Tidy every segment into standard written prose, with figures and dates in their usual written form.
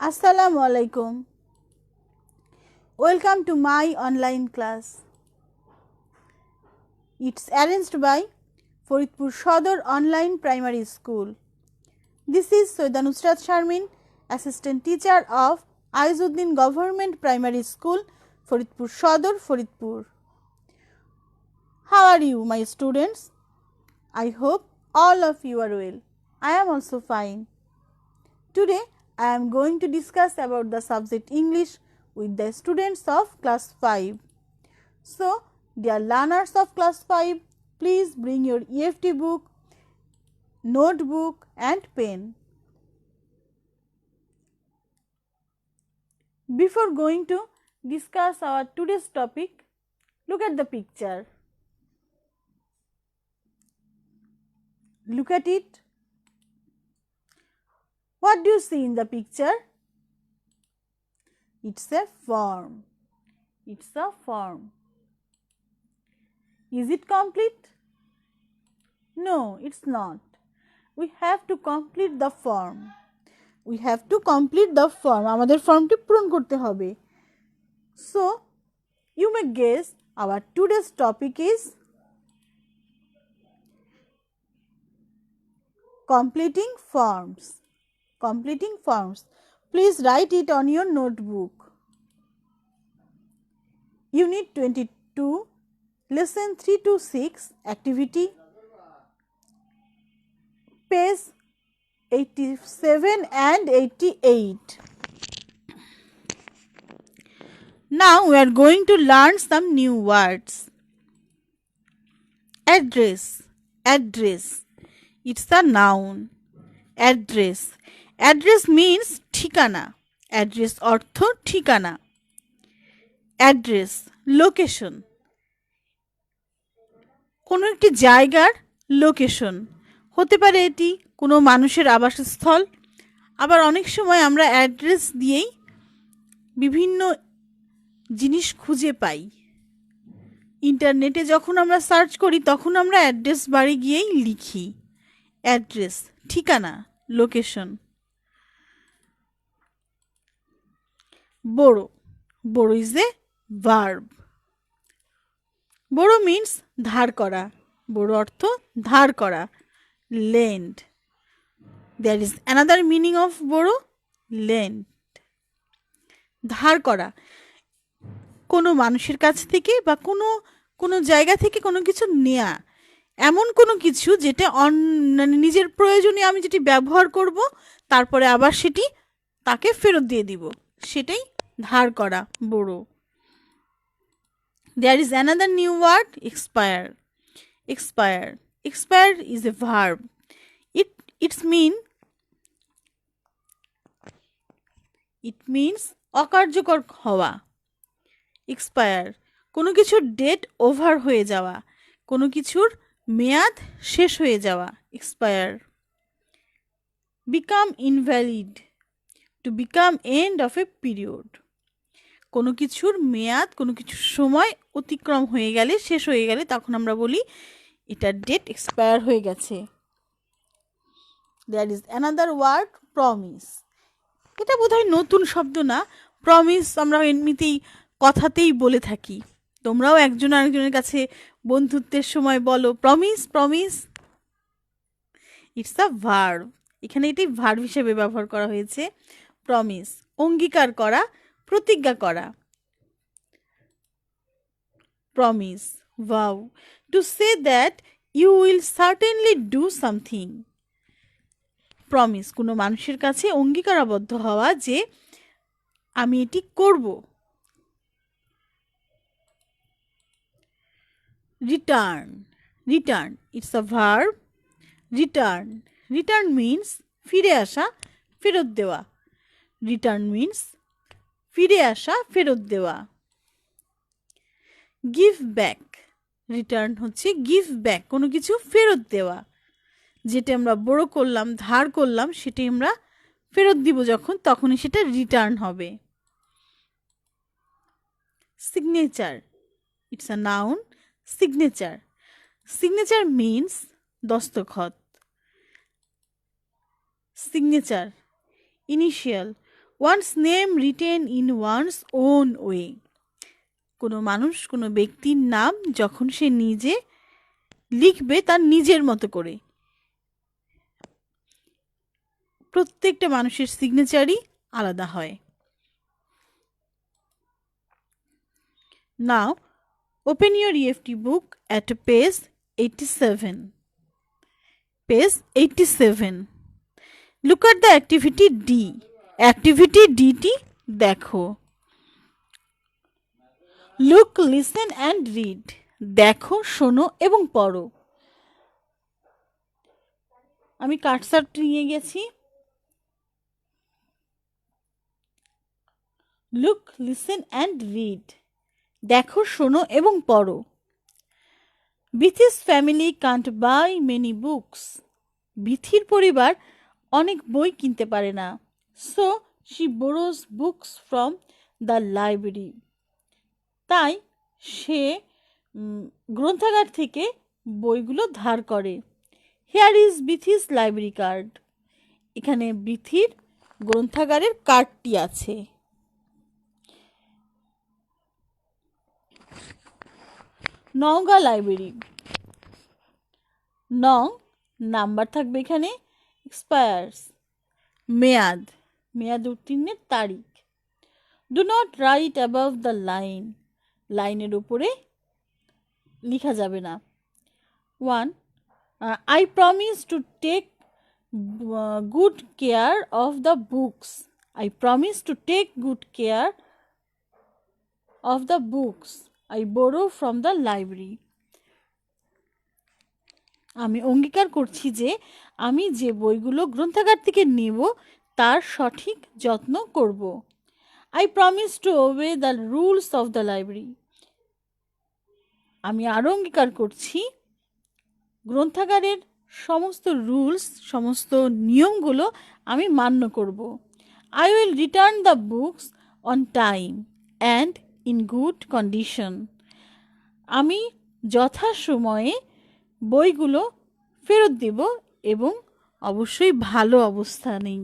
Assalamu alaikum. Welcome to my online class. It's arranged by Faridpur Sodor Online Primary School. This is Soida Nusrat Sharmin, Assistant Teacher of Aizuddin Government Primary School, Faridpur Sodor, Faridpur. How are you, my students? I hope all of you are well. I am also fine. Today, I am going to discuss about the subject English with the students of class 5. So, dear learners of class 5, please bring your EFT book, notebook and pen. Before going to discuss our today's topic, look at the picture. Look at it. What do you see in the picture? It's a form. It's a form. Is it complete? No, it's not. We have to complete the form. We have to complete the form. আমাদের ফর্মটি পূরণ করতে হবে. So, you may guess our today's topic is completing forms. Completing forms. Please write it on your notebook. Unit 22, lesson 3 to 6, activity, page 87 and 88. Now we are going to learn some new words. Address. Address. It's a noun. Address. Address means ঠিকানা. Address অর্থ ঠিকানা. Address, location. কোনো একটি জায়গার location হতে পারে, এটি কোনো মানুষের আবাসস্থল। আবার অনেক সময় আমরা অ্যাড্রেস দিয়েই বিভিন্ন জিনিস খুঁজে পাই। ইন্টারনেটে যখন আমরা সার্চ করি তখন আমরা অ্যাড্রেস বারে গিয়েই লিখি। অ্যাড্রেস, ঠিকানা, location. Borrow. Borrow is a verb. Borrow means ধার করা। বড়ো অর্থ ধার করা, lend. There is another meaning of borrow, lend, ধার করা। কোনো মানুষের কাছ থেকে বা কোনো জায়গা থেকে কোনো কিছু নেয়া, এমন কোনো কিছু যেটা নিজের প্রয়োজনে আমি যেটি ব্যবহার করব, তারপরে আবার সেটি তাকে ফেরত দিয়ে দিব, সেটাই ধার করা, বড়ো. There is another new word, expire. Expire. Expire is a verb. It means অকার্যকর হওয়া. Expire. কোনো কিছুর ডেট ওভার হয়ে যাওয়া, কোনো কিছুর মেয়াদ শেষ হয়ে যাওয়া. Expire. Become invalid. To become end of a period. কোনো কিছুর মেয়াদ, কোনো কিছুর সময় অতিক্রম হয়ে গেলে, শেষ হয়ে গেলে তখন আমরা বলি এটার ডেট এক্সপায়ার হয়ে গেছে. There is another word, promise. এটা বোধহয় নতুন শব্দ না. প্রমিস আমরা এমনিতেই কথাতেই বলে থাকি. তোমরাও একজন আরেকজনের কাছে বন্ধুত্বের সময় বলো promise, promise. It's a verb. এখানে এটি ভার্ব হিসেবে ব্যবহার করা হয়েছে. প্রমিস, অঙ্গীকার করা, প্রতিজ্ঞা করা. Promise, vow, to say that you will certainly do something. Promise, কোনো মানুষের কাছে অঙ্গীকারাবদ্ধ হওয়া যে আমি এটি করব. Return. Return, it's a verb. Return. Return means ফিরে আসা, ফেরত দেওয়া. রিটার্ন মিন্স ফিরে আসা, ফেরত দেওয়া. Give back. রিটার্ন হচ্ছে গিভ ব্যাক, কোনো কিছু ফেরত দেওয়া। যেটা আমরা বড় করলাম, ধার করলাম, সেটি আমরা ফেরত দিব যখন, তখনই সেটা রিটার্ন হবে. Signature. It's a noun. Signature. Signature means দস্তখত. Signature, initial, one's name written in one's own way. কোনো মানুষ কোনো ব্যক্তির নাম যখন সে নিজে লিখবে তার নিজের মতো করে। প্রত্যেকটা মানুষের সিগনেচারই আলাদা হয়। Now, open your EFT book at page 87. Page 87. Look at the activity D. Activity D টি দেখো। Look, listen and read. দেখো, শোনো এবং পড়ো। আমি কার্সারটি নিয়ে গেছি। Look, listen and read. দেখো, শোনো এবং পড়ো। Bithi's family can't buy many books. বিথির পরিবার অনেক বই কিনতে পারে না। So she borrows books from the library. তাই সে গ্রন্থাগার থেকে বইগুলো ধার করে। Here is Bithi's library card. এখানে বিথির গ্রন্থাগারের কার্ডটি আছে। নওগাঁ লাইব্রেরি। নং নাম্বার থাকবে এখানে, এক্সপায়ার্স মেয়াদ, মেয়াদ উত্তীর্ণের তারিখ। Do not right above the line, লাইনের উপরে লেখা যাবে না। 1. I promise to take good care of the books. I promise to take good care of the books I borrow from the library. আমি অঙ্গীকার করছি যে আমি যে বইগুলো গ্রন্থাগার থেকে নেব তার সঠিক যত্ন করব। I promise to obey the rules of the library. আমি আরও অঙ্গীকার করছি গ্রন্থাগারের সমস্ত রুলস, সমস্ত নিয়মগুলো আমি মান্য করব। I will return the books on time and in good condition. আমি যথাসময়ে বইগুলো ফেরত দেব এবং অবশ্যই ভালো অবস্থানেই।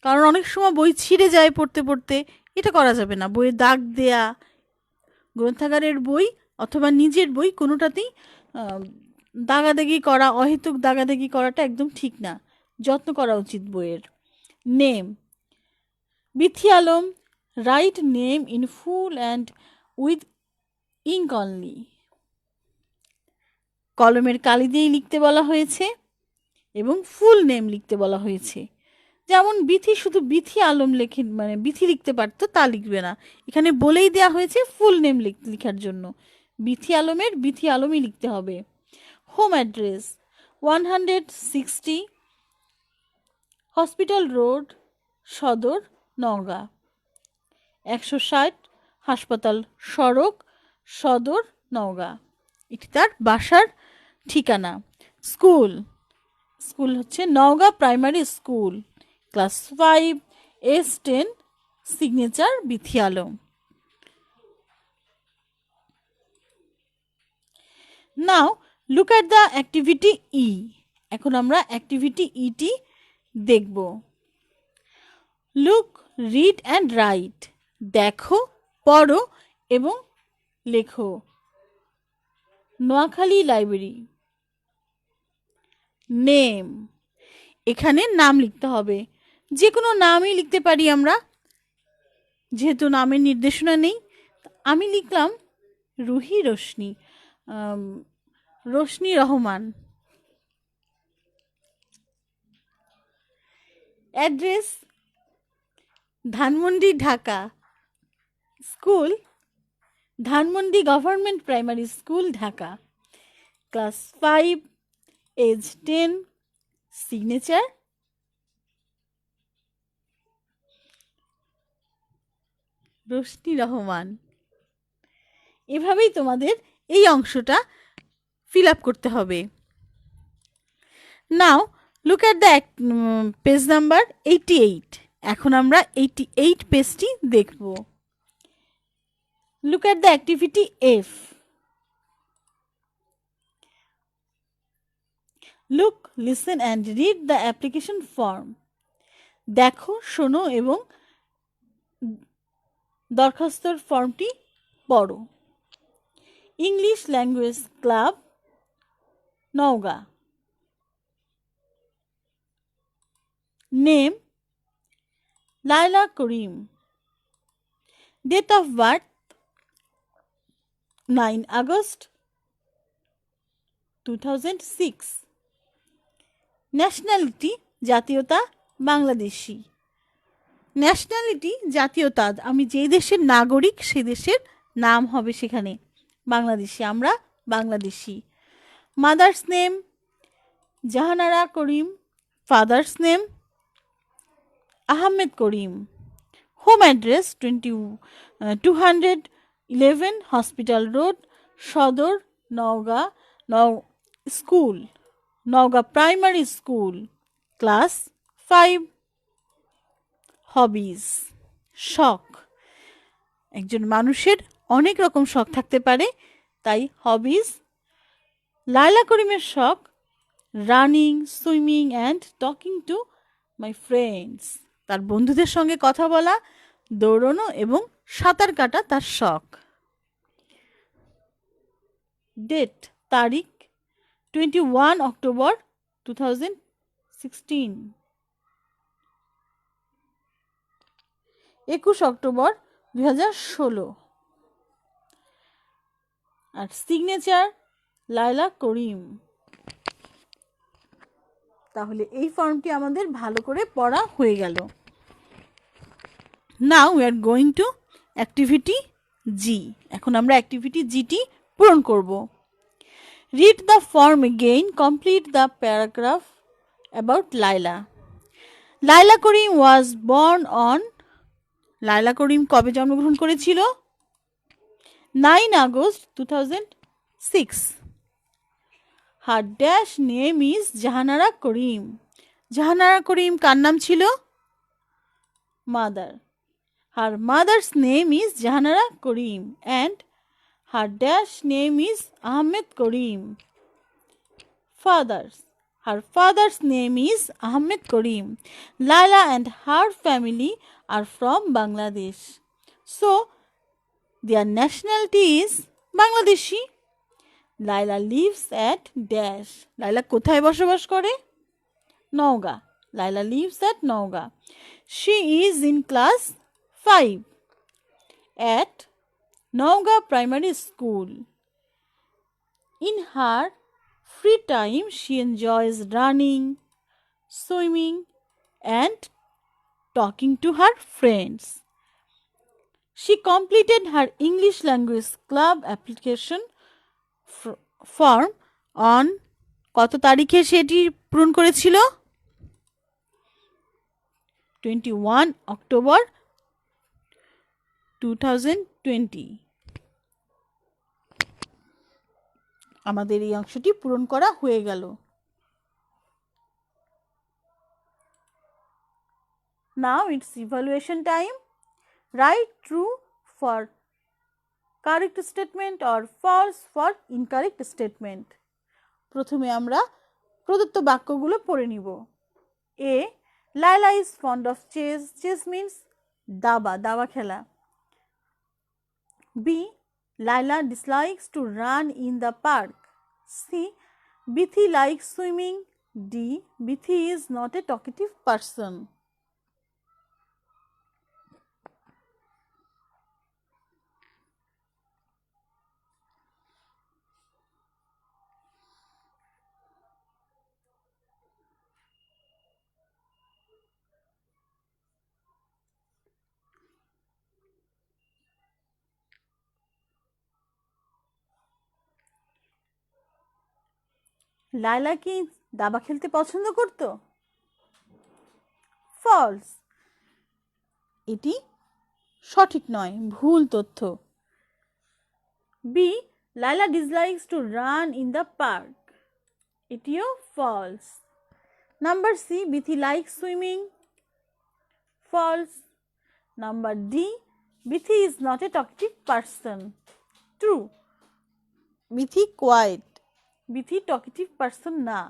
কারণ অনেক সময় বই ছিঁড়ে যায় পড়তে পড়তে, এটা করা যাবে না। বইয়ে দাগ দেয়া, গ্রন্থাগারের বই অথবা নিজের বই কোনোটাতেই দাগাদাগি করা, অহেতুক দাগাদাগি করাটা একদম ঠিক না। যত্ন করা উচিত বইয়ের। Name, Bithi Alam, right name in full and with ink only. কলমের কালি দিয়েই লিখতে বলা হয়েছে এবং ফুল নেম লিখতে বলা হয়েছে। যেমন বিথি শুধু বিথি আলম লেখে, মানে বিথি লিখতে পারতো, তা লিখবে না। এখানে বলেই দেওয়া হয়েছে ফুল নেম লেখার জন্য বিথি আলমের বিথি আলমই লিখতে হবে। হোম অ্যাড্রেস 160 হসপিটাল রোড, সদর, নওগাঁ। 160 হাসপাতাল সড়ক, সদর, নওগাঁ। এটি তার বাসার ঠিকানা। স্কুল, স্কুল হচ্ছে Naogaon primary school, class 5, S10, signature Bithi Alam. Now look at the activity E. এখন আমরা অ্যাক্টিভিটি ইটি দেখব। Look, read and write. দেখো, পড়ো এবং লেখো। নোয়াখালী লাইব্রেরি। নেম, এখানে নাম লিখতে হবে। যে কোনো নামই লিখতে পারি আমরা, যেহেতু নামের নির্দেশনা নেই। আমি লিখলাম Ruhi Roshni, Roshni Rahman. Address Dhanmondi, Dhaka. School Dhanmondi government primary school, Dhaka. Class 5, age 10, signature Roshni Rahman. এভাবেই তোমাদের এই অংশটা ফিল আপ করতে হবে। Now look at the page number 88। এখন আমরা 88 পেজটি দেখব। Look at the activity F. Look, listen and read the application form. দেখো, শোনো এবং দরখাস্তর ফর্মটি পড়ো। English language club, Naogaon. Name Laila Karim. Date of birth 9 August 2006। Nationality জাতীয়তা বাংলাদেশি। ন্যাশনালিটি জাতীয়তা, আমি যে দেশের নাগরিক সে দেশের নাম হবে সেখানে বাংলাদেশি, আমরা বাংলাদেশি। মাদার্স নেম জাহানারা করিম। ফাদার্স নেম আহমেদ করিম। হোম অ্যাড্রেস 211 হসপিটাল রোড, সদর, Naogaon. School Naogaon primary school, class 5। Hobbies শখ, একজন মানুষের অনেক রকম শখ থাকতে পারে, তাই হবিজ। লায়লা করিমের শখ running, swimming and talking to my friends. তার বন্ধুদের সঙ্গে কথা বলা, দৌড়ানো এবং সাঁতার কাটা তার শখ। ডেট তারিখ 21 অক্টোবর 2016। 21 অক্টোবর 2016। আর সিগনেচার লায়লা করিম। তাহলে এই ফর্মটি আমাদের ভালো করে পড়া হয়ে গেল। Now we are going to activity G. এখন আমরা অ্যাক্টিভিটি জিটি পূরণ করব। Read the form again, complete the paragraph about Laila. Laila Karim was born on, Laila Karim কবে জন্মগ্রহণ করেছিল? 9 August 2006। Her dash name is Jahanara Karim. Jahanara Karim কার নাম ছিল? Mother. Her mother's name is Jahanara Karim and her dash name is Ahmed Karim. Father's, her father's name is Ahmed Karim. Laila and her family are from Bangladesh. So, their nationality is Bangladeshi. Laila lives at Dash. Laila কোথায় বসবাস করে? Naogaon. Laila lives at Naogaon. She is in class 5 at Nowga Primary School. In her free time, she enjoys running, swimming, and talking to her friends. She completed her English Language Club application form on কত তারিখে সেটি পূরণ করেছিল? 21 October 2020। আমাদের এই অংশটি পূরণ করা হয়ে গেল। Now it's evaluation time. Write true for correct statement or false for incorrect statement. প্রথমে আমরা প্রদত্ত বাক্যগুলো পড়ে নিব। A. Laila is fond of chess. Chess means দাবা খেলা। B. Laila dislikes to run in the park. C. Bithi likes swimming. D. Bithi is not a talkative person. Laila কি দাবা খেলতে পছন্দ করত? ফলস, এটি সঠিক নয়, ভুল তথ্য। B. Laila dislikes to run in the park, এটিও false. Number C. Bithi like swimming, false. Number D. Bithi is not a talkative person, true. Bithi quiet, Bithi talkative person না।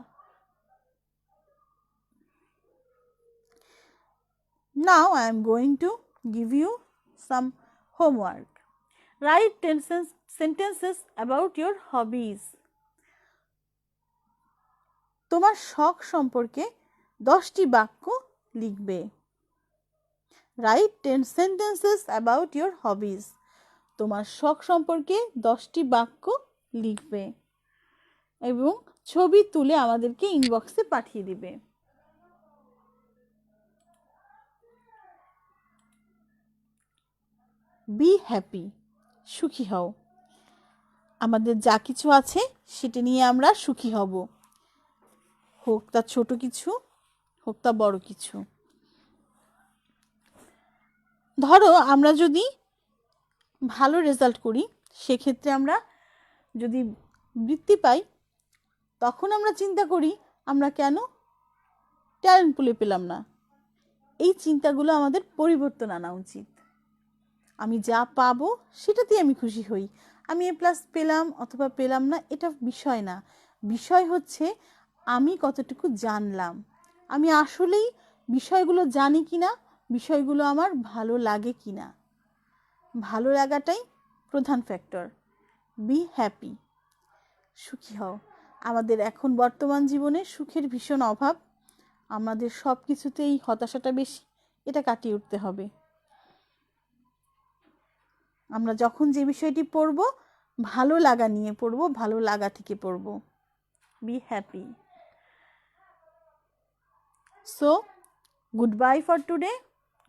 Now I am going to give you some homework. Write 10 sentences about your hobbies. তোমার শখ সম্পর্কে 10টি বাক্য লিখবে। Write 10 sentences about your hobbies. তোমার শখ সম্পর্কে 10টি বাক্য লিখবে এবং ছবি তুলে আমাদেরকে ইনবক্সে পাঠিয়ে দিবে। বি হ্যাপি, সুখী হও। আমাদের যা কিছু আছে সেটা নিয়ে আমরা সুখী হব, হোক তা ছোট কিছু হোক তা বড় কিছু। ধরো আমরা যদি ভালো রেজাল্ট করি, সেক্ষেত্রে আমরা যদি বৃত্তি পাই, তখন আমরা চিন্তা করি আমরা কেন ট্যালেন্ট পুলে পেলাম না। এই চিন্তাগুলো আমাদের পরিবর্তন আনা উচিত। আমি যা পাবো সেটাতেই আমি খুশি হই। আমি A+ পেলাম অথবা পেলাম না, এটা বিষয় না। বিষয় হচ্ছে আমি কতটুকু জানলাম, আমি আসলেই বিষয়গুলো জানি কিনা, বিষয়গুলো আমার ভালো লাগে কিনা। ভালো লাগাটাই প্রধান ফ্যাক্টর। বি হ্যাপি, সুখী হও। আমাদের এখন বর্তমান জীবনে সুখের ভীষণ অভাব, আমাদের সব কিছুতেই হতাশাটা বেশি, এটা কাটিয়ে উঠতে হবে। আমরা যখন যে বিষয়টি পড়ব ভালো লাগা নিয়ে পড়ব, ভালো লাগা থেকে পড়ব। Be happy. So, goodbye for today.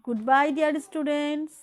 Goodbye, dear students.